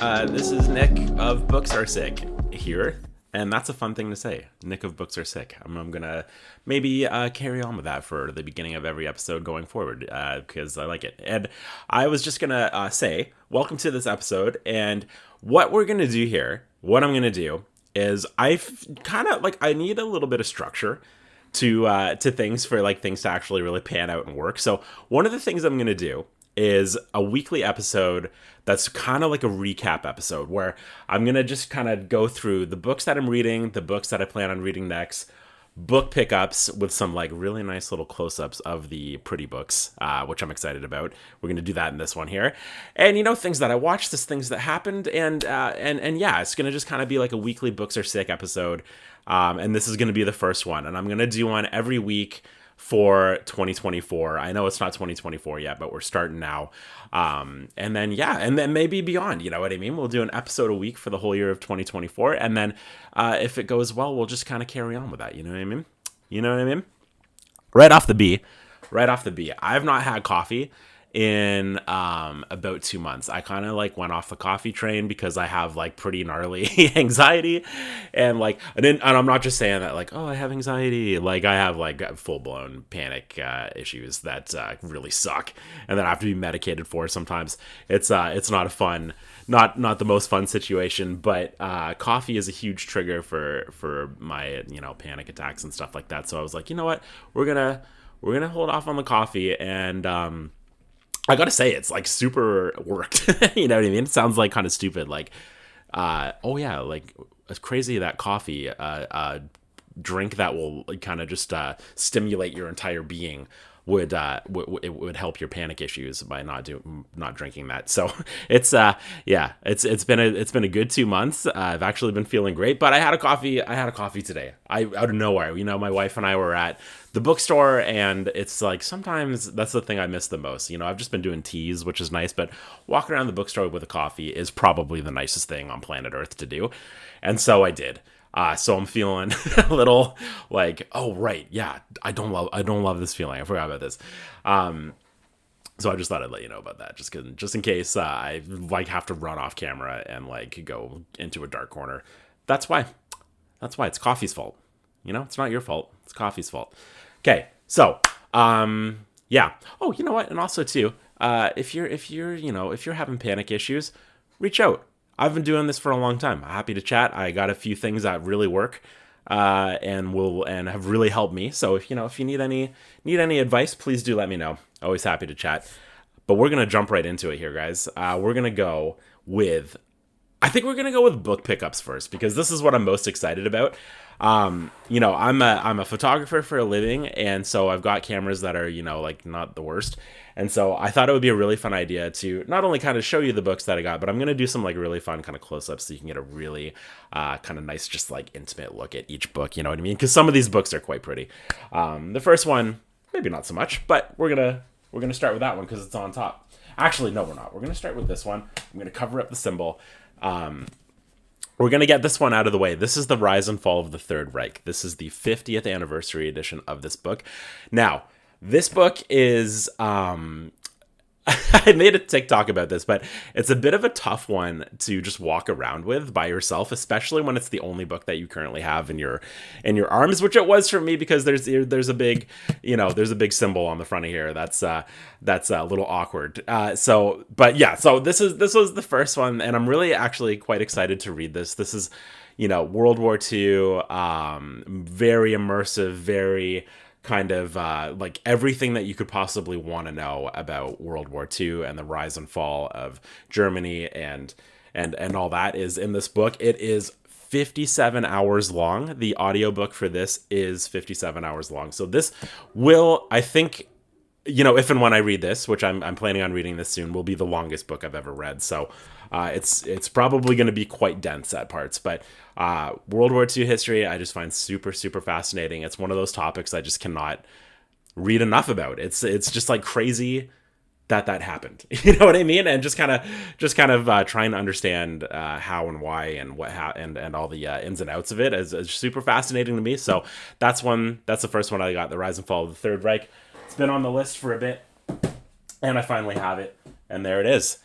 This is Nick of Books Are Sick here, and that's a fun thing to say. Nick of Books Are Sick. I'm gonna maybe carry on with that for the beginning of every episode going forward because I like it. And I was just gonna say, welcome to this episode, and what we're gonna do here, what I'm gonna do is I've kind of like I need a little bit of structure to things for like things to actually really pan out and work. So one of the things I'm gonna do is a weekly episode that's kind of like a recap episode where I'm going to just kind of go through the books that I'm reading, the books that I plan on reading next, book pickups with some like really nice little close-ups of the pretty books, which I'm excited about. We're going to do that in this one here. And, you know, things that I watched, just things that happened. And yeah, it's going to just kind of be like a weekly Books Are Sick episode. And this is going to be the first one. And I'm going to do one every week for 2024. I know it's not 2024 yet, but we're starting now. And then maybe beyond, you know what I mean? We'll do an episode a week for the whole year of 2024. And then if it goes well, we'll just kind of carry on with that. You know what I mean? You know what I mean? Right off the B, I've not had coffee in about 2 months. I kind of like went off the coffee train because I have like pretty gnarly anxiety, and like and I'm not just saying that like, oh, I have anxiety, like I have like full-blown panic issues that really suck and that I have to be medicated for sometimes. It's not a fun, not the most fun situation, but coffee is a huge trigger for my, you know, panic attacks and stuff like that. So I was like, you know what, we're gonna hold off on the coffee. And I gotta say, it's like super worked. You know what I mean? It sounds like kind of stupid. Like, oh yeah, like it's crazy that coffee, drink that will kind of just stimulate your entire being would it would help your panic issues by not drinking that. So it's it's been a good 2 months. I've actually been feeling great, but I had a coffee today. Out of nowhere. You know, my wife and I were at the bookstore, and it's like sometimes that's the thing I miss the most. You know, I've just been doing teas, which is nice, but walking around the bookstore with a coffee is probably the nicest thing on planet Earth to do. And so I did. So I'm feeling a little like, oh right, yeah, I don't love this feeling. I forgot about this. So I just thought I'd let you know about that, just in case I like have to run off camera and like go into a dark corner. That's why it's coffee's fault. You know, it's not your fault. It's coffee's fault. Okay, so yeah. Oh, you know what? And also too, if you're having panic issues, reach out. I've been doing this for a long time. I'm happy to chat. I got a few things that really work, and have really helped me. So if you need any advice, please do let me know. Always happy to chat. But we're gonna jump right into it here, guys. We're gonna go with. I think we're gonna go with book pickups first because this is what I'm most excited about. You know, I'm a photographer for a living, and so I've got cameras that are, you know, like not the worst. And so I thought it would be a really fun idea to not only kind of show you the books that I got, but I'm going to do some like really fun kind of close-ups so you can get a really kind of nice, just like intimate look at each book. You know what I mean? Because some of these books are quite pretty. The first one, maybe not so much, but we're gonna start with that one because it's on top. Actually, no, we're not. We're gonna start with this one. I'm gonna cover up the symbol. We're going to get this one out of the way. This is The Rise and Fall of the Third Reich. This is the 50th anniversary edition of this book. Now, this book is... I made a TikTok about this, but it's a bit of a tough one to just walk around with by yourself, especially when it's the only book that you currently have in your arms, which it was for me because there's a big, you know, there's a big symbol on the front of here that's a little awkward. So this was the first one, and I'm really actually quite excited to read this. This is, you know, World War II, very immersive, very kind of like everything that you could possibly want to know about World War II and the rise and fall of Germany and all that is in this book. It is 57 hours long. The audiobook for this is 57 hours long. So this will, I think, you know, if and when I read this, which I'm planning on reading this soon, will be the longest book I've ever read. So it's probably going to be quite dense at parts, but World War II history, I just find super, super fascinating. It's one of those topics I just cannot read enough about. It's just like crazy that happened. You know what I mean? And just kind of trying to understand how and why and and all the ins and outs of it is super fascinating to me. So that's the first one I got, The Rise and Fall of the Third Reich. It's been on the list for a bit, and I finally have it, and there it is.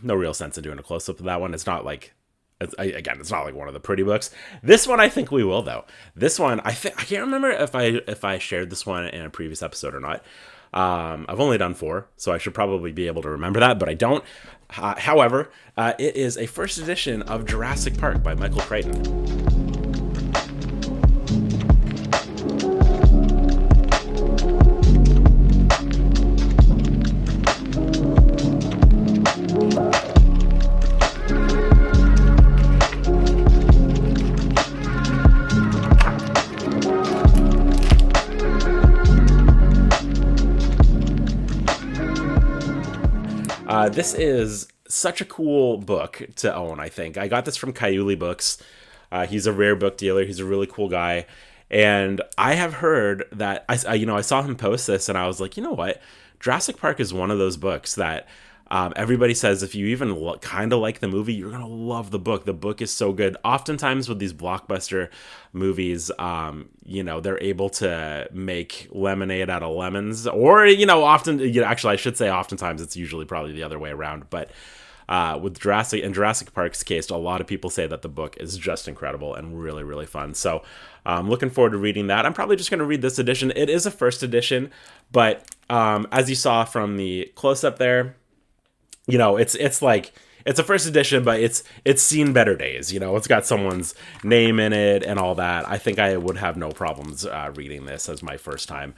no real sense in doing a close-up of that one. It's not like, it's not like one of the pretty books. This one I think we will, though. This one, I can't remember if I shared this one in a previous episode or not. I've only done 4, so I should probably be able to remember that, but I don't. However, it is a first edition of Jurassic Park by Michael Crichton. This is such a cool book to own, I think. I got this from Kaiuli Books. He's a rare book dealer. He's a really cool guy. And I have heard that, I saw him post this and I was like, you know what? Jurassic Park is one of those books that everybody says if you even kind of like the movie, you're going to love the book. The book is so good. Oftentimes with these blockbuster movies, they're able to make lemonade out of lemons, or, actually I should say oftentimes, it's usually probably the other way around. But with Jurassic Park's case, a lot of people say that the book is just incredible and really, really fun. So I'm looking forward to reading that. I'm probably just going to read this edition. It is a first edition, but as you saw from the close-up there, it's like, it's a first edition, but it's seen better days. It's got someone's name in it and all that. I think I would have no problems reading this as my first time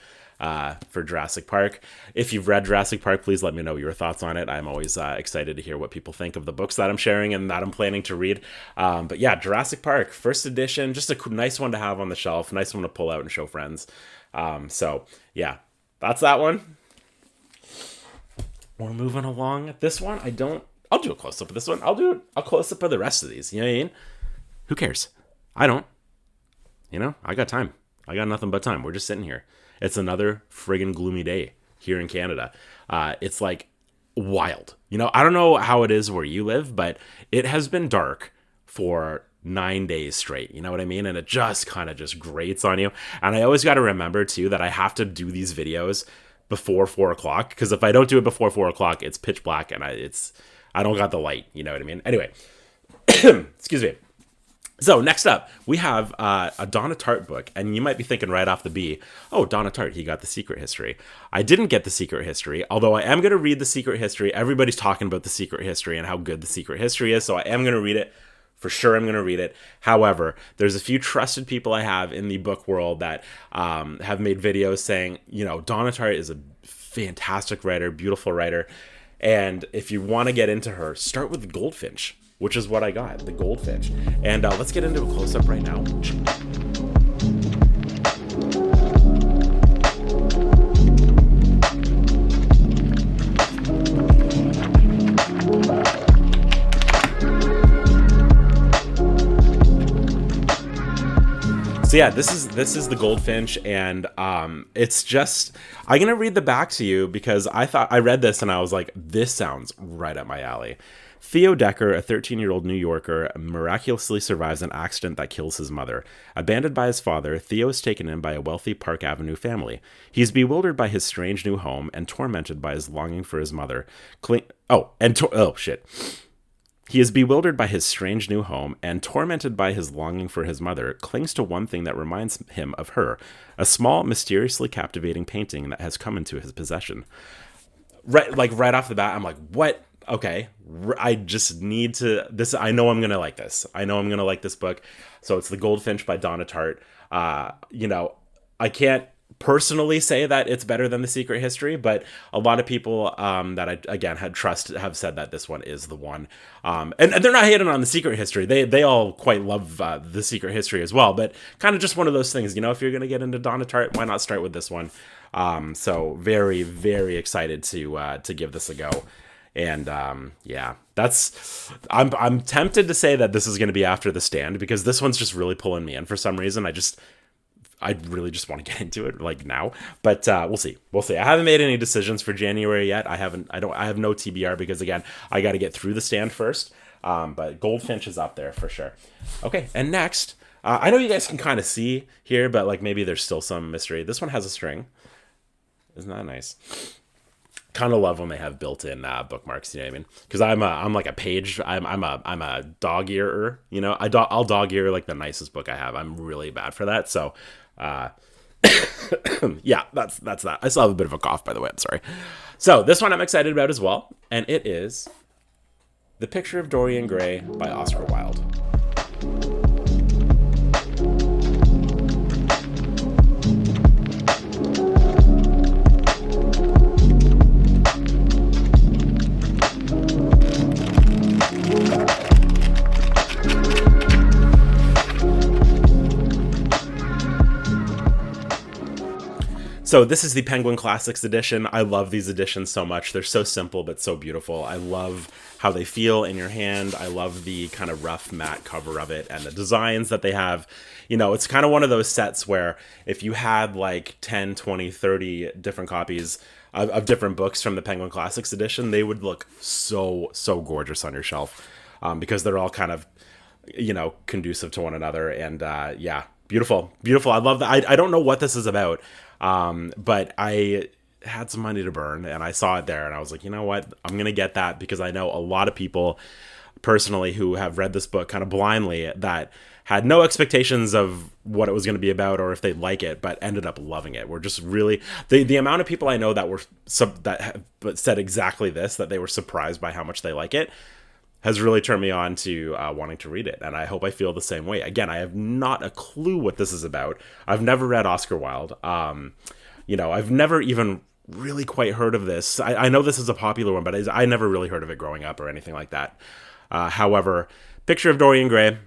for Jurassic Park. If you've read Jurassic Park, please let me know your thoughts on it. I'm always excited to hear what people think of the books that I'm sharing and that I'm planning to read. But yeah, Jurassic Park, first edition, just a nice one to have on the shelf, nice one to pull out and show friends. So yeah, that's that one. We're moving along. This one, I'll do a close-up of this one. I'll do a close-up of the rest of these. You know what I mean? Who cares? I don't. I got time. I got nothing but time. We're just sitting here. It's another friggin' gloomy day here in Canada. It's like wild. I don't know how it is where you live, but it has been dark for 9 days straight. You know what I mean? And it just kind of just grates on you. And I always got to remember, too, that I have to do these videos before 4 o'clock, because if I don't do it before 4 o'clock, it's pitch black and I don't got the light. You know what I mean? Anyway, excuse me. So next up, we have a Donna Tartt book, and you might be thinking right off the B, oh, Donna Tartt, he got The Secret History. I didn't get The Secret History, although I am going to read The Secret History. Everybody's talking about The Secret History and how good The Secret History is, so I am going to read it. For sure, I'm going to read it. However, there's a few trusted people I have in the book world that have made videos saying, Donna Tartt is a fantastic writer, beautiful writer. And if you want to get into her, start with the Goldfinch, which is what I got, the Goldfinch. And let's get into a close-up right now. So yeah, this is the Goldfinch, and it's just, I'm gonna read the back to you because I read this and I was like, this sounds right up my alley. Theo Decker, a 13-year-old New Yorker, miraculously survives an accident that kills his mother. Abandoned by his father, Theo is taken in by a wealthy Park Avenue family. He is bewildered by his strange new home and tormented by his longing for his mother. He is bewildered by his strange new home and tormented by his longing for his mother, clings to one thing that reminds him of her, a small, mysteriously captivating painting that has come into his possession. Right off the bat, I'm like, what? Okay, I just need to, I know I'm going to like this. I know I'm going to like this book. So it's The Goldfinch by Donna Tartt. I can't personally say that it's better than The Secret History, but a lot of people that I again have said that this one is the one, and they're not hating on The Secret History. They all quite love The Secret History as well, but kind of just one of those things, if you're gonna get into Donna Tartt, why not start with this one? So very, very excited to give this a go. And yeah, I'm tempted to say that this is going to be after The Stand, because this one's just really pulling me in for some reason. I really just want to get into it now, but we'll see. I haven't made any decisions for January yet. I have no TBR because again, I got to get through The Stand first. But Goldfinch is up there for sure. Okay. And next, I know you guys can kind of see here, but maybe there's still some mystery. This one has a string. Isn't that nice? Kind of love when they have built-in bookmarks. You know what I mean? Because I'm like a page. I'm a dog earer. You know, I'll dog ear like the nicest book I have. I'm really bad for that. So, yeah, that's that. I still have a bit of a cough, by the way. I'm sorry. So this one I'm excited about as well, and it is The Picture of Dorian Gray by Oscar Wilde. So this is the Penguin Classics edition. I love these editions so much. They're so simple but so beautiful. I love how they feel in your hand. I love the kind of rough matte cover of it and the designs that they have. You know, it's kind of one of those sets where if you had like 10, 20, 30 different copies of different books from the Penguin Classics edition, they would look so gorgeous on your shelf, because they're all kind of, you know, conducive to one another. And yeah, beautiful. I love that. I don't know what this is about. But I had some money to burn and I saw it there and I was like, you know what, I'm going to get that because I know a lot of people personally who have read this book kind of blindly that had no expectations of what it was going to be about or if they'd like it, but ended up loving it. We're just really, the amount of people I know that were said exactly this, that they were surprised by how much they like it, has really turned me on to wanting to read it. And I hope I feel the same way. Again, I have not a clue what this is about. I've never read Oscar Wilde. You know, I've never even really quite heard of this. I know this is a popular one, but I never really heard of it growing up or anything like that. However, Picture of Dorian Gray,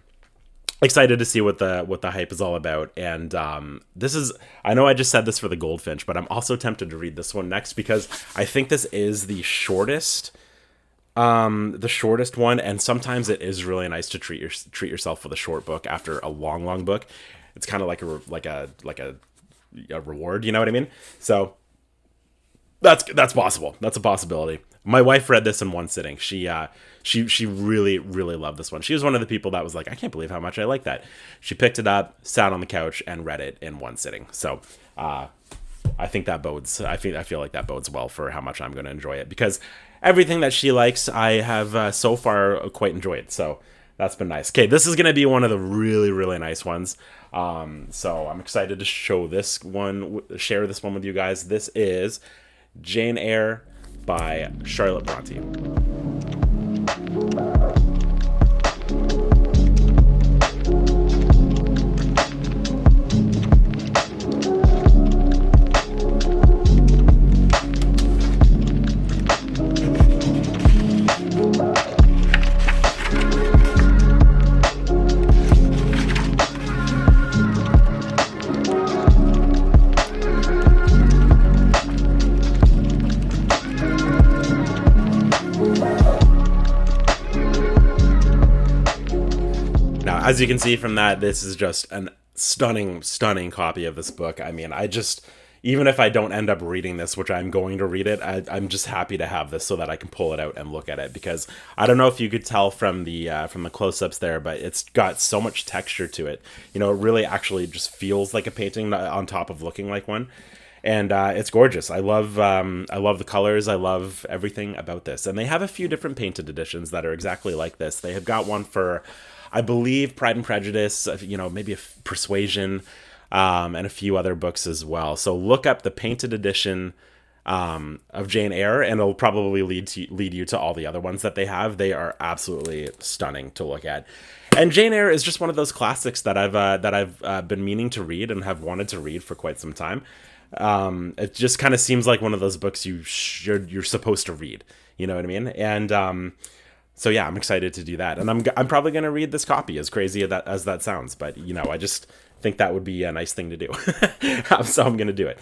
excited to see what the hype is all about. And this is, I know I just said this for the Goldfinch, but I'm also tempted to read this one next because I think this is the shortest one, and sometimes it is really nice to treat yourself with a short book after a long book. It's kind of like a reward, you know what I mean? So that's possible. That's a possibility. My wife read this in one sitting. She really loved this one. She was one of the people that was like, I can't believe how much I like that. She picked it up, sat on the couch, and read it in one sitting. So I think that bodes. I feel like that bodes well for how much I'm going to enjoy it because everything that she likes, I have so far quite enjoyed. So that's been nice. Okay, this is going to be one of the really nice ones. So I'm excited to share this one with you guys. This is Jane Eyre by Charlotte Bronte. As you can see from that, this is just an stunning copy of this book. I mean, even if I don't end up reading this, which I'm going to read it, I'm just happy to have this so that I can pull it out and look at it, because I don't know if you could tell from the close-ups there, but it's got so much texture to it. You know, it really actually just feels like a painting on top of looking like one. And it's gorgeous. I love the colors. I love everything about this. And they have a few different painted editions that are exactly like this. They have got one for, I believe, Pride and Prejudice, you know, maybe Persuasion, and a few other books as well. So look up the painted edition of Jane Eyre, and it'll probably lead you to all the other ones that they have. They are absolutely stunning to look at. And Jane Eyre is just one of those classics that I've been meaning to read and have wanted to read for quite some time. It just kind of seems like one of those books you're supposed to read. You know what I mean? And so yeah, I'm excited to do that, and I'm probably going to read this copy, as crazy as that sounds. But you know, I just think that would be a nice thing to do, so I'm going to do it.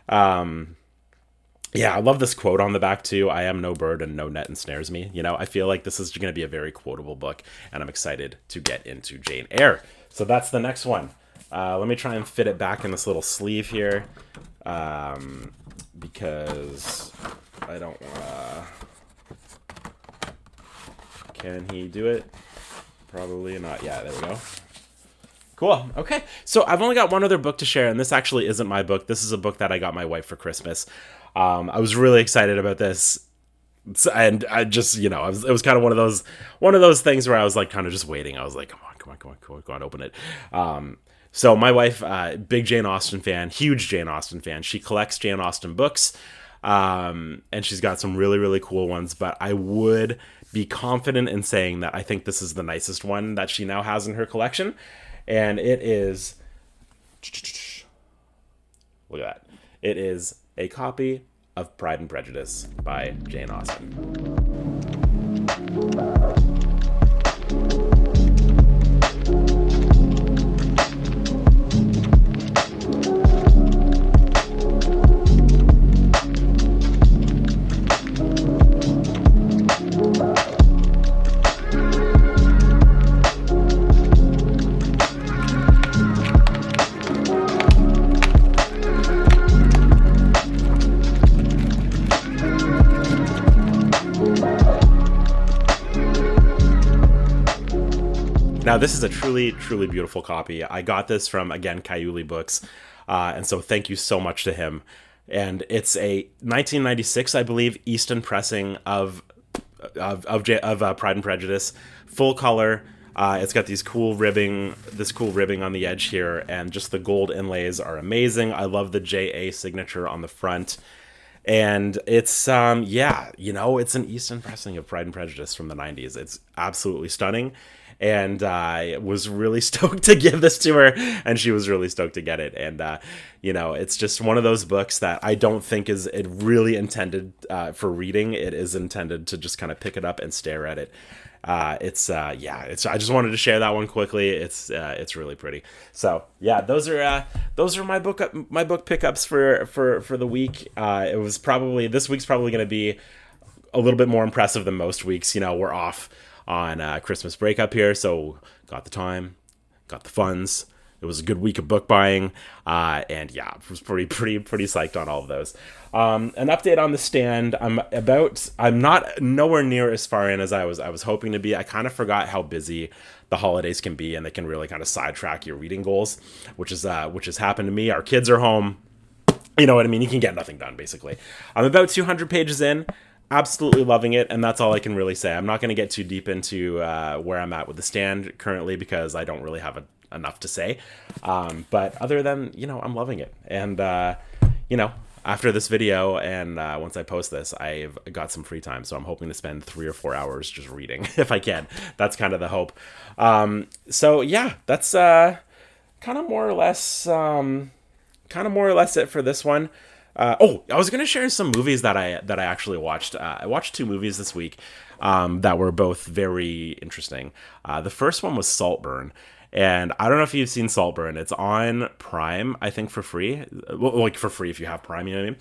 Yeah, I love this quote on the back too. I am no bird and no net ensnares me. You know, I feel like this is going to be a very quotable book, and I'm excited to get into Jane Eyre. So that's the next one. Let me try and fit it back in this little sleeve here, because I don't want to... Can he do it? Probably not. Yeah, there we go. Cool. Okay. So I've only got one other book to share, and this actually isn't my book. This is a book that I got my wife for Christmas. I was really excited about this. And I just, it was kind of one of those things where I was like kind of just waiting. I was like, come on, open it. So my wife, big Jane Austen fan, huge Jane Austen fan. She collects Jane Austen books, and she's got some really, really cool ones. But I would be confident in saying that I think this is the nicest one that she now has in her collection, and it is. Look at that! It is a copy of Pride and Prejudice by Jane Austen. Now, this is a truly, truly beautiful copy. I got this from, again, Kayuli Books, and so thank you so much to him. And it's a 1996, I believe, Easton pressing of Pride and Prejudice, full color. It's got this cool ribbing on the edge here, and just the gold inlays are amazing. I love the JA signature on the front. And it's it's an Easton pressing of Pride and Prejudice from the 90s. It's absolutely stunning. And I was really stoked to give this to her, and she was really stoked to get it. And, it's just one of those books that I don't think is it really intended for reading. It is intended to just kind of pick it up and stare at it. I just wanted to share that one quickly. It's really pretty. So yeah, those are my book pickups for the week. This week's probably going to be a little bit more impressive than most weeks. We're off on Christmas break up here, so got the time, got the funds. It was a good week of book buying, and yeah, I was pretty psyched on all of those. An update on the stand. I'm not nowhere near as far in as I was hoping to be. I kind of forgot how busy the holidays can be, and they can really kind of sidetrack your reading goals, which has happened to me. Our kids are home. You know what I mean? You can get nothing done, basically. I'm about 200 pages in. Absolutely loving it, and that's all I can really say. I'm not going to get too deep into where I'm at with the stand currently because I don't really have enough to say. But other than, I'm loving it. And, after this video and once I post this, I've got some free time. So I'm hoping to spend 3 or 4 hours just reading if I can. That's kind of the hope. So yeah, that's kind of more or less it for this one. I was going to share some movies that I actually watched. I watched 2 movies this week that were both very interesting. The first one was Saltburn. And I don't know if you've seen Saltburn. It's on Prime, I think, for free. Well, like, for free if you have Prime, you know what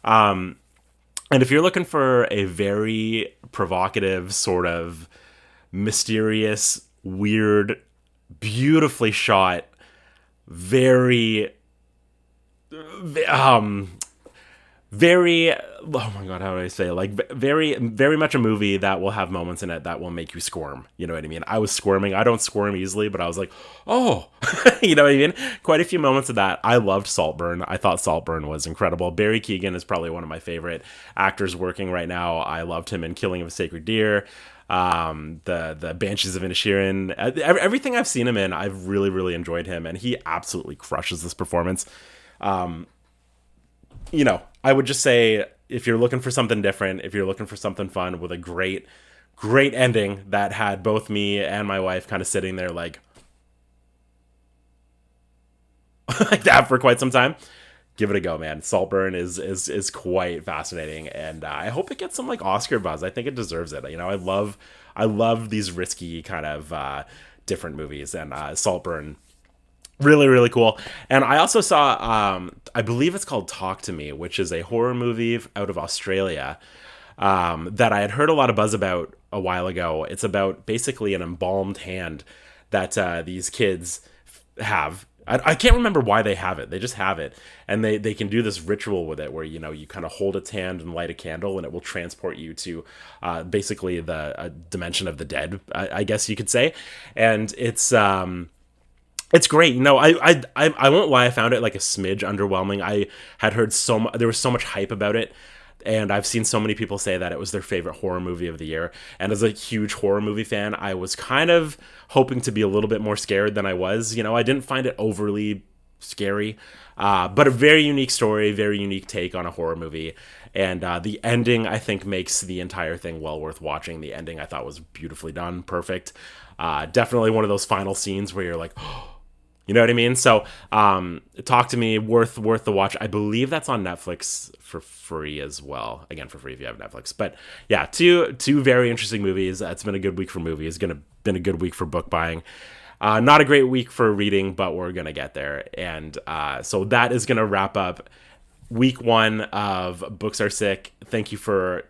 I mean? And if you're looking for a very provocative, sort of mysterious, weird, beautifully shot, very oh my god, how do I say, like, very, very much a movie that will have moments in it that will make you squirm. You know what I mean? I was squirming. I don't squirm easily, but I was like, oh, you know what I mean? Quite a few moments of that. I loved Saltburn. I thought Saltburn was incredible. Barry Keoghan is probably one of my favorite actors working right now. I loved him in Killing of a Sacred Deer, the Banshees of Inisherin. Everything I've seen him in, I've really, really enjoyed him, and he absolutely crushes this performance. I would just say, if you're looking for something different, if you're looking for something fun with a great, great ending that had both me and my wife kind of sitting there like that for quite some time, give it a go, man. Saltburn is quite fascinating, and I hope it gets some like Oscar buzz. I think it deserves it. I love these risky kind of different movies, and Saltburn, really, really cool. And I also saw, I believe it's called Talk to Me, which is a horror movie out of Australia that I had heard a lot of buzz about a while ago. It's about basically an embalmed hand that these kids have. I can't remember why they have it. They just have it. And they can do this ritual with it where, you kind of hold its hand and light a candle, and it will transport you to basically the dimension of the dead, I guess you could say. And it's It's great. I won't lie. I found it like a smidge underwhelming. I had heard so much. There was so much hype about it, and I've seen so many people say that it was their favorite horror movie of the year. And as a huge horror movie fan, I was kind of hoping to be a little bit more scared than I was. I didn't find it overly scary, but a very unique story, very unique take on a horror movie. And the ending, I think, makes the entire thing well worth watching. The ending, I thought, was beautifully done, perfect. Definitely one of those final scenes where you're like, you know what I mean? So, Talk to Me, worth the watch. I believe that's on Netflix for free as well. Again, for free if you have Netflix. But yeah, two very interesting movies. It's been a good week for movies. Been a good week for book buying. Not a great week for reading, but we're gonna get there. And so that is gonna wrap up week 1 of Books Are Sick. Thank you for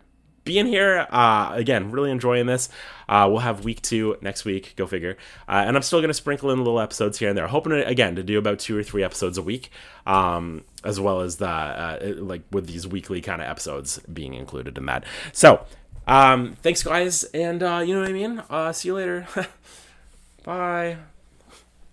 being here. Again, really enjoying this. We'll have week 2 next week. Go figure. And I'm still going to sprinkle in little episodes here and there. Hoping to do about 2 or 3 episodes a week, as well as like with these weekly kind of episodes being included in that. So, thanks guys, and you know what I mean. See you later. Bye.